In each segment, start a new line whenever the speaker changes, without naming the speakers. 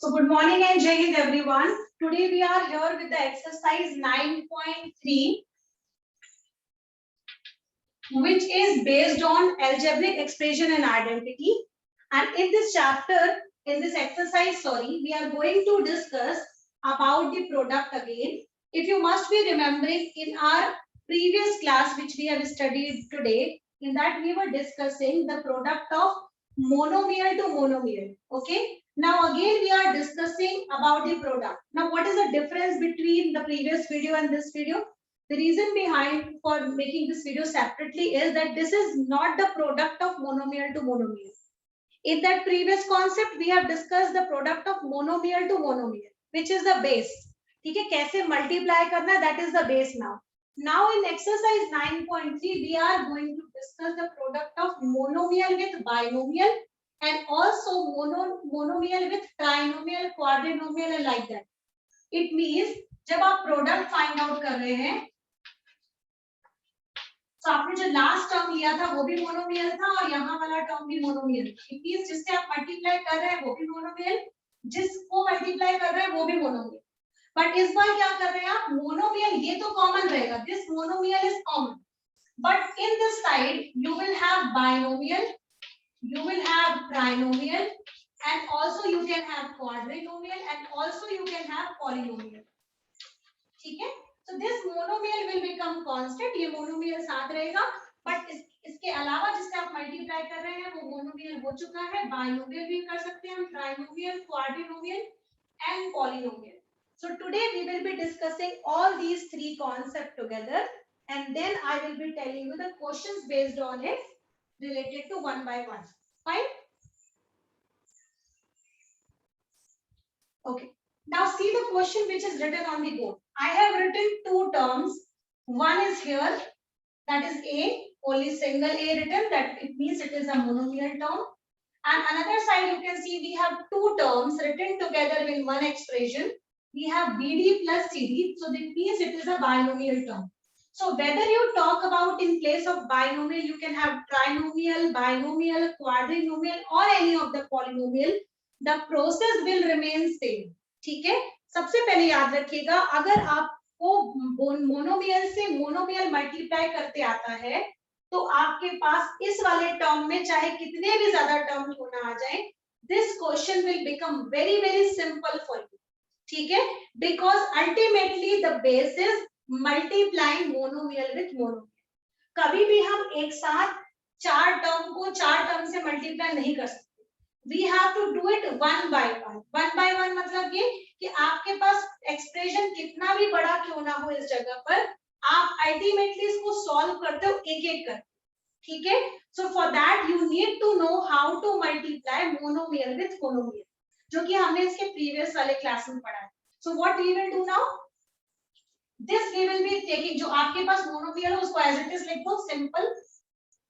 So good morning and Jai Hind everyone. Today we are here with the exercise 9.3, which is based on algebraic expression and identity. And in this chapter, in this exercise, we are going to discuss about the product again. If you must be remembering in our previous class which we have studied today, in that we were discussing the product of monomial to monomial. Okay. Now again we are discussing about the product. Now what is the difference between the previous video and this video? The reason behind for making this video separately is that this is not the product of monomial to monomial. In that previous concept, we have discussed the product of monomial to monomial, which is the base. ठीक है, कैसे multiply करना, that is the base now. Now in exercise 9.3, we are going to discuss the product of monomial with binomial and also monomial with trinomial, quadrinomial and like that. It means जब आप product find out कर रहे हैं, तो आपने जो last term लिया था वो भी मोनोमियल था और यहाँ वाला टर्म भी मोनोमियल था। इट मींस जिससे आप मल्टीप्लाई कर रहे हैं वो भी मोनोमियल, जिसको मल्टीप्लाई कर रहे हैं वो भी मोनोमियल। बट इस बार क्या कर रहे हैं आप, मोनोमियल ये तो कॉमन रहेगा, this monomial is common, but in this side you will have binomial, you will have trinomial and also you can have quadrinomial and also you can have polynomial. ठीक है, so this monomial will become constant, ये monomial साथ रहेगा, but इसके अलावा जिससे आप multiply कर रहे हैं वो मोनोमियल हो चुका है, बाइनोमियल भी कर सकते हैं हम, trinomial, क्वाड्रिनोमियल and polynomial. So today we will be discussing all these three concepts together and then I will be telling you the questions based on it related to one by one. Fine? Okay. Now see the question which is written on the board. I have written two terms. One is here, that is A, only single A written, that it means it is a monomial term. And another side you can see we have two terms written together in one expression. We have BD plus CD, so that means it is a binomial term. So whether you talk about in place of binomial, you can have trinomial, binomial, quadrinomial or any of the polynomial, the process will remain same. ठीक है, सबसे पहले याद रखिएगा, अगर आपको monomial से monomial multiply करते आता है तो आपके पास इस वाले टर्म में चाहे कितने भी ज्यादा टर्म क्यों ना आ जाए, this question will become very very simple for you. ठीक है, because ultimately the base is multiplying monomial with monomial. कभी भी हम एक साथ चार टर्म को चार टर्म से मल्टीप्लाई नहीं कर सकते. We have to do it one by one. One by one मतलब ये कि आपके पास एक्सप्रेशन कितना भी बड़ा क्यों ना हो इस जगह पर, आप अल्टीमेटली इसको सॉल्व करते हो एक एक कर. ठीक है, so for that you need to know how to multiply monomial with monomial, जो कि हमने इसके प्रीवियस वाले क्लास में पढ़ा है. So what we will do now, this we will be taking, जो आपके पास मोनोमियल है उसको एज इट इज लिख दो simple,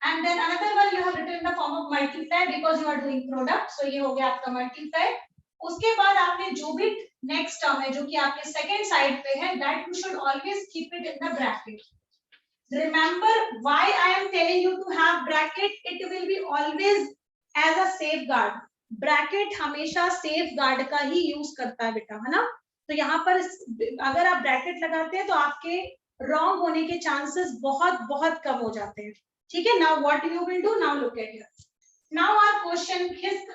and then another one you have written in the form of multiply because you are doing product. So ये हो गया आपका मल्टीप्लाई. उसके बाद आपने जो भी नेक्स्ट टर्म है जो कि आपके सेकंड साइड पे है, that you should always keep it in the bracket. Remember why I am telling you to have bracket, it will be always as a safeguard. Bracket हमेशा safeguard का ही use करता है बेटा, है ना. तो यहाँ पर अगर आप ब्रैकेट लगाते हैं तो आपके रॉन्ग होने के चांसेस बहुत बहुत कम हो जाते हैं. ठीक है, now what you will do, now look at here. Now our question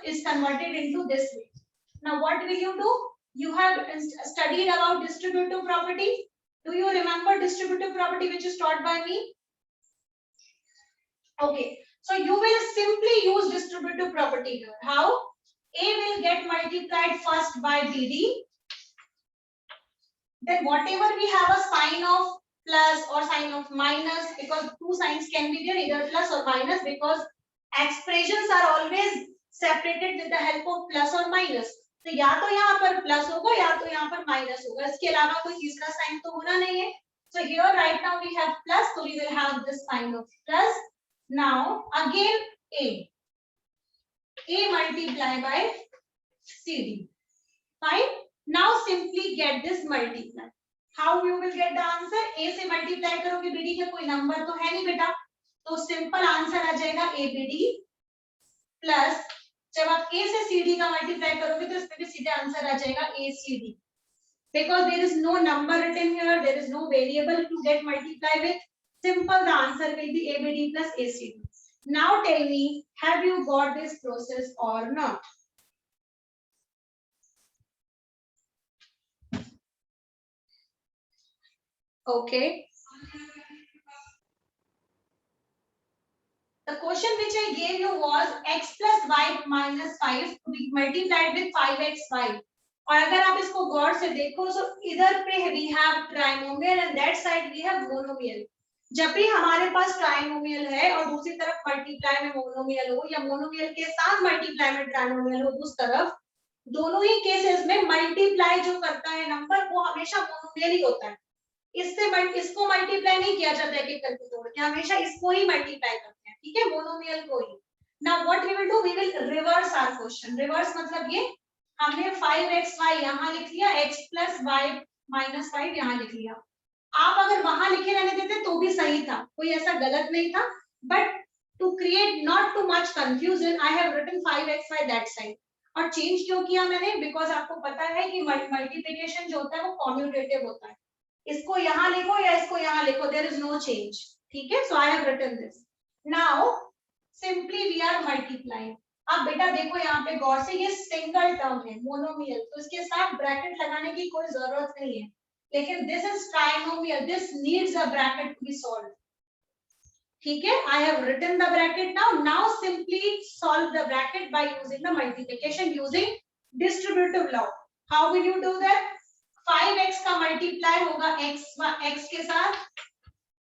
is converted into this way. Now what will you do, you have studied about distributive property. Do you remember distributive property which is taught by me? Okay, so you will simply use distributive property here. How? A will get multiplied first by BD. Then whatever we have a sign of plus or sign of minus, because two signs can be there, either plus or minus, because expressions are always separated with the help of plus or minus. तो या तो यहाँ पर plus होगा या तो यहाँ पर माइनस होगा, इसके अलावा कोई तीसरा साइन तो होना नहीं है. So here right now we have plus, so we will have this sign of plus. Now again A multiply by CD. Fine. Now simply get this multiply. How you will get the answer? A से multiply करोगे BD के कोई number तो है नहीं बेटा, तो simple answer आ जाएगा ABD प्लस जब आप a से cd का मल्टीप्लाई करोगे तो इसमें भी सीधे आंसर आ जाएगा acd, because there is no number written here, there is no variable to get multiply with. Simple, the answer will be abd plus acd. Now tell me, have you got this process or not? Okay. The question which I gave you was x plus y minus 5 to be multiplied with 5xy. और अगर आप इसको गौर से देखो तो इधर पे we have trinomial and that side we have monomial. जब भी हमारे पास ट्राइनोमियल है और दूसरी तरफ मल्टीप्लाई में मोनोमियल हो या मोनोमियल के साथ मल्टीप्लाई में ट्राइनोमियल हो, उस तरफ दोनों ही केसेस में मल्टीप्लाई जो करता है नंबर वो हमेशा मोनोमियल ही होता है. इसको मल्टीप्लाई नहीं किया जाता एक एक करके तोड़ के, हमेशा इसको ही मल्टीप्लाई करते हैं. ठीक है, मोनोमियल को ही. Now what we will do, we will reverse our question. Reverse मतलब ये हमने 5xy यहाँ लिख लिया, x plus y minus 5 यहाँ लिख लिया. आप अगर वहां लिखे रहने देते तो भी सही था, कोई ऐसा गलत नहीं था. But to create not too much confusion I have written 5xy that side. और चेंज क्यों किया मैंने, बिकॉज आपको पता है कि मल्टीप्लिकेशन जो होता है वो कॉम्यूटेटिव होता है. इसको यहाँ लिखो या इसको यहाँ लिखो, देयर इज नो चेंज. ठीक है, so I have written this. Now simply we are multiplying. अब बेटा देखो यहाँ पे गौर से, ये सिंगल टर्म है मोनोमियल, तो इसके साथ ब्रैकेट लगाने की कोई जरूरत नहीं है. लेकिन this is trinomial, this needs a bracket to be solved. ठीक है, I have written the bracket. Now simply solve the bracket by using the multiplication using distributive law. How will you do that? 5x का multiply होगा x के साथ,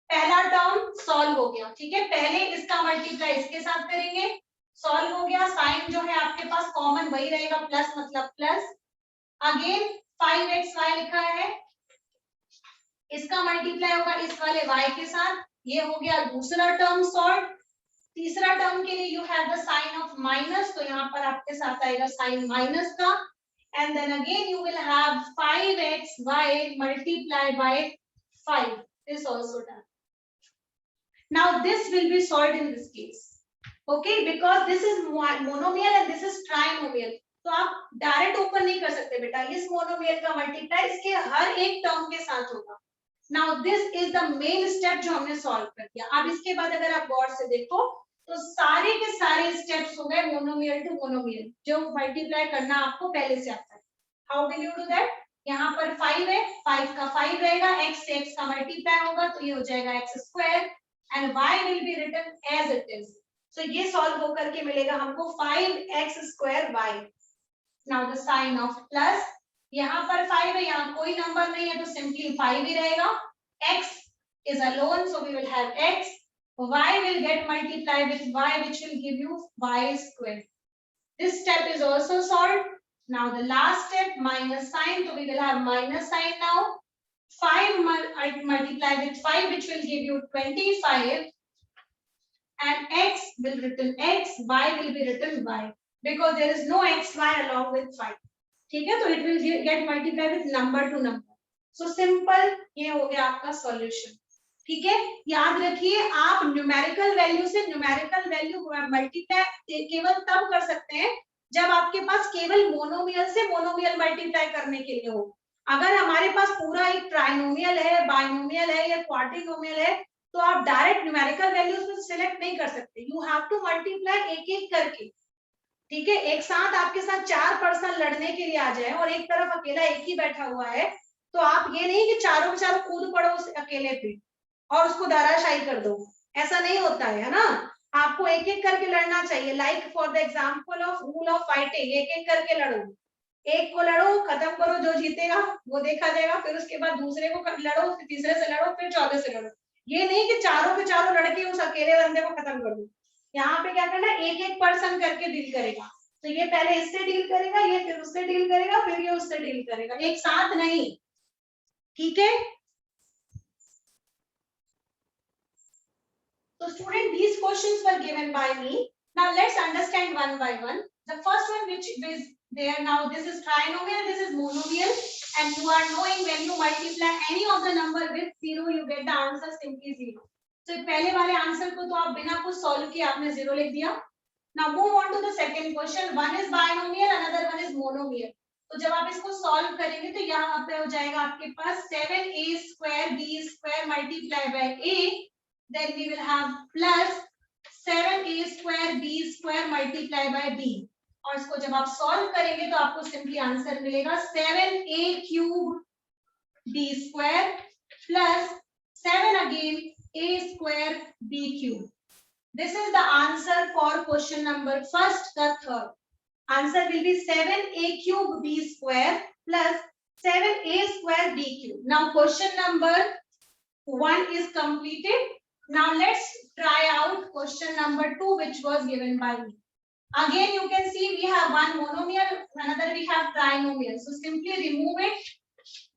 पहला term solve हो गया. ठीक है, पहले इसका मल्टीप्लाई इसके साथ करेंगे, सॉल्व हो गया. साइन जो है आपके पास कॉमन वही रहेगा, प्लस मतलब प्लस. अगेन 5xy लिखा है, इसका मल्टीप्लाई होगा इस वाले y के साथ, ये हो गया दूसरा टर्म सॉल्व. तीसरा टर्म के लिए you have the sign of minus, तो यहाँ पर आपके साथ आएगा साइन माइनस का. And then again you will have 5xy multiplied by 5. This also done. Now this will be solved in this case. Okay, because this is monomial and this is trinomial. तो आप direct open नहीं कर सकते बेटा. इस monomial का multiply इसके हर एक टर्म के साथ होगा. Now this is the main step जो हमने सॉल्व कर दिया. अब इसके बाद अगर आप गौर से देखो तो सारे के सारे स्टेप्स हो गए मोनोमियल टू मोनोमियल, जो मल्टीप्लाई करना आपको पहले से आता है. How will you do that? यहाँ पर 5 है, 5 का 5 रहेगा, x से x का मल्टीप्लाई होगा तो ये हो जाएगा x square and y will be written as it is. So ये सॉल्व होकर के मिलेगा हमको 5x square y. Now the sign of plus, यहाँ पर 5 है, यहाँ कोई नंबर नहीं है तो सिंपली 5 ही रहेगा. x is alone so we will have x. Y will get multiplied with y which will give you y square. This step is also solved. Now the last step, minus sign, so we will have minus sign now. 5 multiply with 5 which will give you 25 and x will written x, y will be written y because there is no xy along with 5. ठीक है, तो it will get multiplied with number to number. So simple, ये हो गया आपका solution. ठीक है, याद रखिए आप न्यूमेरिकल वैल्यू से न्यूमेरिकल वैल्यू मल्टीप्लाई केवल तब कर सकते हैं जब आपके पास केवल मोनोमियल से मोनोमियल मल्टीप्लाई करने के लिए हो. अगर हमारे पास पूरा एक ट्राइनोमियल है, बाइनोमियल है या क्वाड्रिनोमियल है तो आप डायरेक्ट न्यूमेरिकल वैल्यूज में सिलेक्ट नहीं कर सकते. यू हैव टू मल्टीप्लाई एक एक करके. ठीक है, एक साथ आपके साथ 4 पर्सन लड़ने के लिए आ जाए और एक तरफ अकेला एक ही बैठा हुआ है तो आप ये नहीं कि चारों के चारों कूद पड़ो उस अकेले पे और उसको धराशायी कर दो, ऐसा नहीं होता है ना. आपको एक एक करके लड़ना चाहिए. Like for the example of rule of fighting, एक एक करके लड़ो. एक को लड़ो, खत्म करो, जो जीतेगा वो देखा जाएगा. फिर उसके बाद दूसरे को लड़ो, फिर तीसरे से लड़ो, फिर चौथे से लड़ो. ये नहीं कि चारों के चारों लड़के उस अकेले बंदे को खत्म कर दो. यहाँ पे क्या करना है, एक एक पर्सन करके डील करेगा. तो ये पहले इससे डील करेगा, ये फिर उससे डील करेगा, फिर ये उससे डील करेगा, एक साथ नहीं. ठीक है, so student, these questions were given by me. Now let's understand one by one. The first one which is there now, this is trinomial, this is monomial, and you are knowing when you multiply any of the number with 0 you get the answer simply 0. So पहले वाले answer को तो आप बिना कुछ solve किए आपने 0 लिख दिया. Now move on to the second question. One is binomial, another one is monomial. तो जब आप इसको सॉल्व करेंगे तो यहाँ पे हो जाएगा आपके पास 7a square b square multiply by a, then we will have plus 7a square b square multiply by b, और इसको जब आप सॉल्व करेंगे तो आपको सिंपली आंसर मिलेगा 7a cube b square plus 7 again a square b cube. This is the answer for question number first. The third answer will be 7a cube b square plus 7a square b cube. Now question number 1 is completed. Now let's try out question number 2, which was given by me. Again you can see we have one monomial, another we have trinomial. So simply remove it,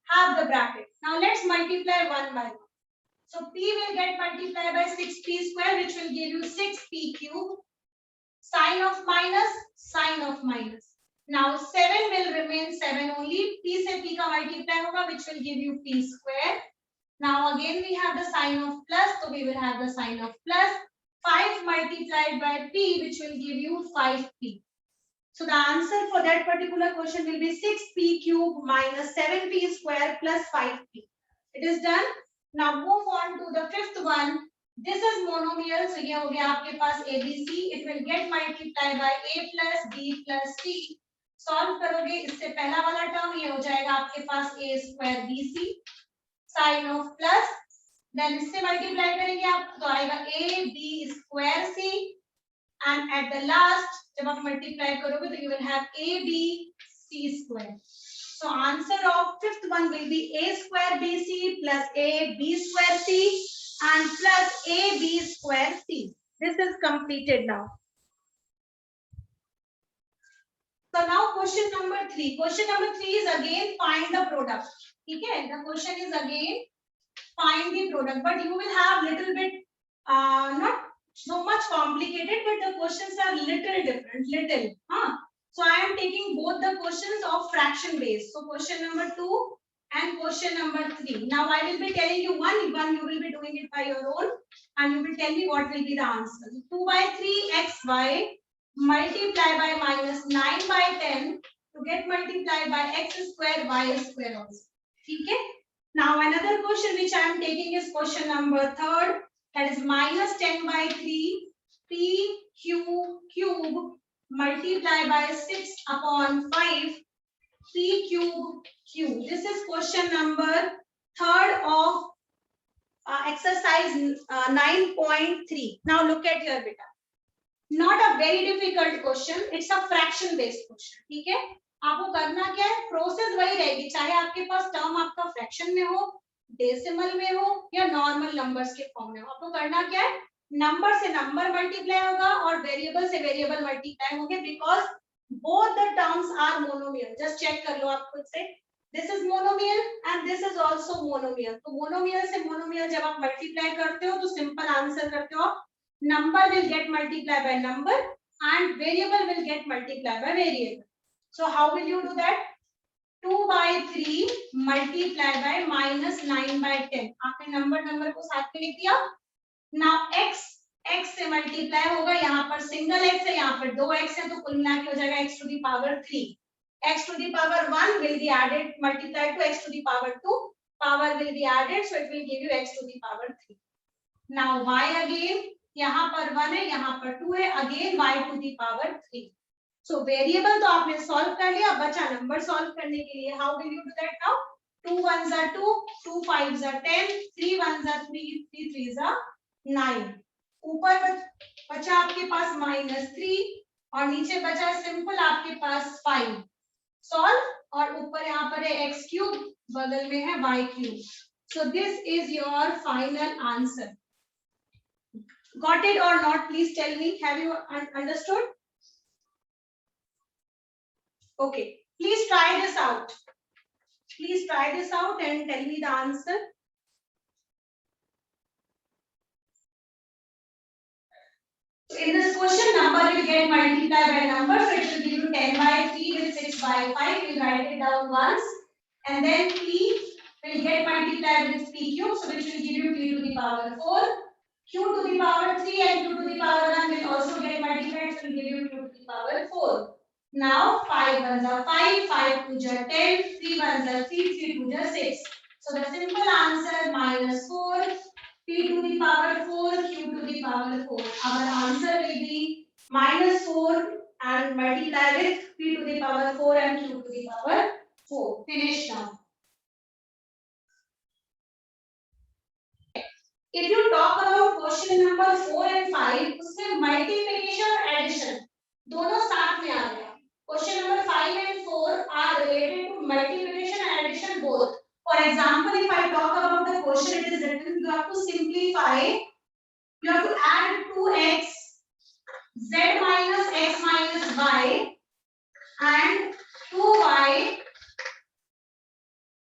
have the bracket. Now let's multiply one by one. So p will get multiplied by 6p square, which will give you 6p cube. Sign of minus, sign of minus. Now 7 will remain 7 only. P se p ka multiply hoga, which will give you p square. Now again we have the sign of plus, so we will have the sign of plus. 5 multiplied by p, which will give you 5p. So the answer for that particular question will be 6p cube minus 7p square plus 5p. It is done. Now move on to the fifth one. This is monomial, so ये हो गया आपके पास ABC. It will get multiplied by a plus b plus c. Solve करोगे, इससे पहला वाला term ये हो जाएगा आपके पास a square bc sin of plus, then इससे multiply करेंगे आप तो आएगा a b square c, and at the last जब आप multiply करोगे तो you will have a b c square. So answer of fifth one will be a square bc plus a b square c and plus a b square c. This is completed now. So now question number 3. Question number 3 is again find the product. Okay, the question is again find the product, but you will have little bit not so much complicated, but the questions are little different, little. So I am taking both the questions of fraction base. So question number 2 and question number 3. Now I will be telling you one you will be doing it by your own, and you will tell me what will be the answer. 2 by 3 xy multiply by minus 9 by 10 to get multiplied by x square y square also. Okay. Now another question which I am taking is question number 3rd, that is minus 10 by 3 p cube multiply by 6 upon 5 p cube. This is question number 3rd of exercise 9.3. Now look at here beta. Not a very difficult question. It's a fraction based question. ठीक है, आपको करना क्या है, process वही रहेगी, चाहे आपके पास टर्म आपका फ्रैक्शन में हो, डेसिमल में हो या नॉर्मल नंबर्स के फॉर्म में हो. आपको करना क्या है, नंबर से नंबर मल्टीप्लाई होगा और वेरिएबल से वेरिएबल मल्टीप्लाई होंगे, because both the terms are monomial. Just check कर लो आप खुद से. This is monomial and this is also monomial. तो मोनोमियल से मोनोमियल जब आप मल्टीप्लाई करते हो तो सिंपल आंसर करते हो, number will get multiplied by number and variable will get multiplied by variable. So how will you do that? 2 by 3 multiplied by minus 9 by 10. आपने नंबर को साथ में लिख दिया. Now x से मल्टीप्लाई होगा, यहाँ पर सिंगल x है, यहाँ पर 2x है, तो कुल मिला के हो जाएगा x to the power 3. x to the power 1 will be added multiplied to x to the power 2. Power will be added, so it will give you x to the power 3. Now y again, यहाँ पर 1 है, यहाँ पर 2 है, again y to the power 3. So variable तो आपने solve कर लिया, बचा नंबर सॉल्व करने के लिए. How will you do that now? 2 1s are 2, 2 5s are 10, 3 1s are 3, 3 3s are 9. ऊपर बचा आपके पास -3 और नीचे बचा सिंपल आपके पास 5. सॉल्व, और ऊपर यहाँ पर है x क्यूब, बगल में है y cube. So this is your final answer. Got it or not? Please tell me. Have you understood? Okay. Please try this out. Please try this out and tell me the answer. So in this question, number will get multiplied by number. So it will give you 10 by 3 with 6 by 5. We write it down once. And then p will get multiplied with p cube. So which will give you p to the power 4. q to the power 3 and q to the power 1 will also get multiplied, so will give you q to the power 4. Now 5 ones are 5, 5 twos are 10, 3 ones are 3, 3 twos are 6. So the simple answer minus 4 p to the power 4 q to the power 4. Our answer will be minus 4 and multiply with p to the power 4 and q to the power 4. Finish now. If you talk about question number 4 and 5, उसमें multiplication और addition दोनों साथ में आ गया. Question number 5 and 4 are related to multiplication and addition both. For example, if I talk about the question, it is written you have to simplify. You have to add 2x z minus x minus y and 2y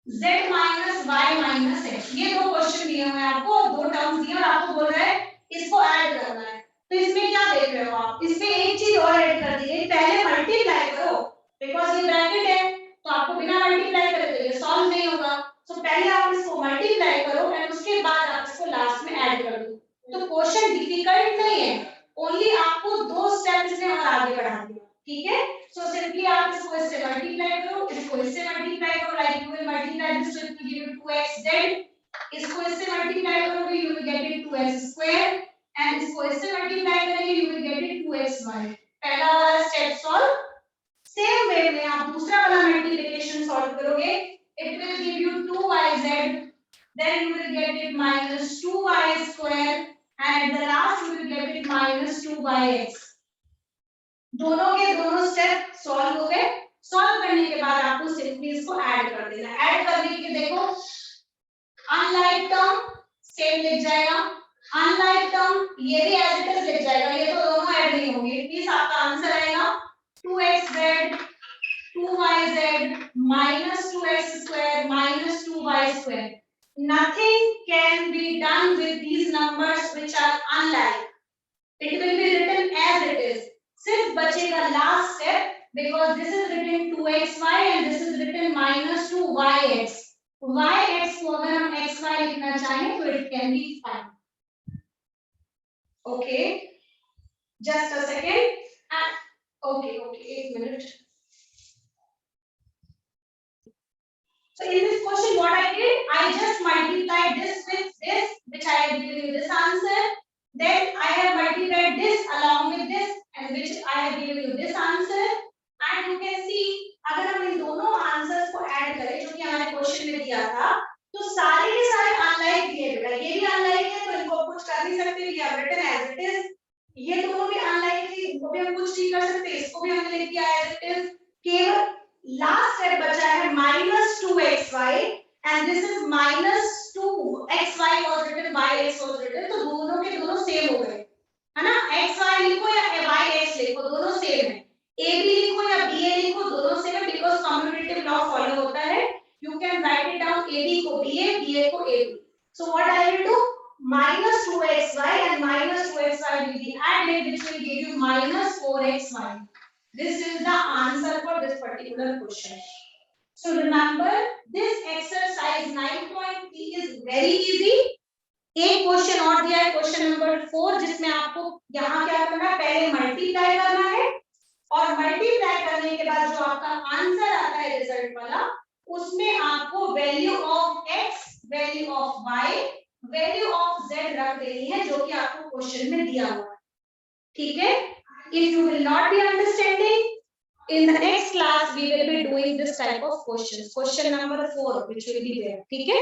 z minus y minus x. ये दो question दिए हुए हैं आपको, दो terms दिए और आपको बोल रहा है इसको ऐड करना है. तो इसमें क्या देख रहे हो आप, इसमें एक चीज और ऐड कर दी गई. पहले मल्टीप्लाई करो बिकॉज ये ब्रैकेट है, तो आपको बिना मल्टीप्लाई करे तो ये सॉल्व नहीं होगा. तो पहले आप इसको मल्टीप्लाई करो और उसके बाद आप इसको लास्ट में ऐड कर दो. तो क्वेश्चन डिफिकल्ट नहीं है, ओनली आपको दो स्टेप्स में और आगे बढ़ा दिया. ठीक है, सो सिंपली आप इसको इससे मल्टीप्लाई करो, इसको इससे मल्टीप्लाई करो. Like you will multiply this will give you 2xz. इसको इससे मल्टीप्लाई करोगे you will get it 2x² and इसको इससे मल्टीप्लाई करेंगे you will get it 2xy. पहला वाला स्टेप सॉल्व. सेम वे में आप दूसरा वाला मल्टीप्लिकेशन सॉल्व करोगे, it will give you 2yz, then you will get it minus 2y² and at the last you will get it minus 2yx. दोनों के दोनों स्टेप सॉल्व हो गए. सॉल्व करने के बाद आपको सिंपली इसको ऐड कर देना. ऐड करने के देखो अनलाइक टर्म सेम लिख जाएगा, अनलाइक टर्म ये भी एज इट इज लिख जाएगा. ये तो दोनों ऐड नहीं होंगे. प्लीज आपका आंसर आएगा 2xz 2yz minus 2x² minus 2y². Nothing can be done with these numbers which are unlike. It will be written as it is. सिर्फ बचेगा last step because this is written 2xy and this is written minus 2yx. yx को अगर हम xy लिखना चाहें तो it can be fine. Okay, just a second. Okay, एक minute. So in this question what I did, I just multiplied this with this, which I have given you this answer. Then I have multiplied this along with this and which I have given you this answer. And you can see अगर हम इन दोनों answers को add करें जो कि हमारे question में दिया था, तो सारे के सारे अनलाइक दिए बेटा. ये भी अनलाइक है तो इनको कुछ कर नहीं सकते. We have written as it is. ये दोनों भी अनलाइक है, इनको भी हम कुछ नहीं कर सकते. इसको भी हमने लिख दिया एज इट इज. केवल लास्ट स्टेप बचा है minus 2xy and this is minus 2xy was written, yx was written. तो दोनों के दोनों सेम हो गए है ना. xy लिखो या yx लिखो दोनों सेम है. ab लिखो या ba लिखो दोनों सेम है because कम्यूटेटिव लॉ फॉलो होता है. You can write it down ab को ba को ab. So what I will do, minus 2xy and minus 2xy will be added which will give you minus 4xy. This is the answer for this particular question. So remember this exercise 9.3 is very easy. एक question और दिया है question number 4 जिसमें आपको यहाँ क्या करना है, पहले मल्टीप्लाई करना है और मल्टीप्लाई करने के बाद जो आपका आंसर आता है रिजल्ट वाला, उसमें आपको value of x, value of y, value of z रख देनी है जो कि आपको क्वेश्चन में दिया हुआ है. ठीक है. If you will not be understanding, in the next class we will be doing this type of questions. Question number 4 which will be there. ठीक है.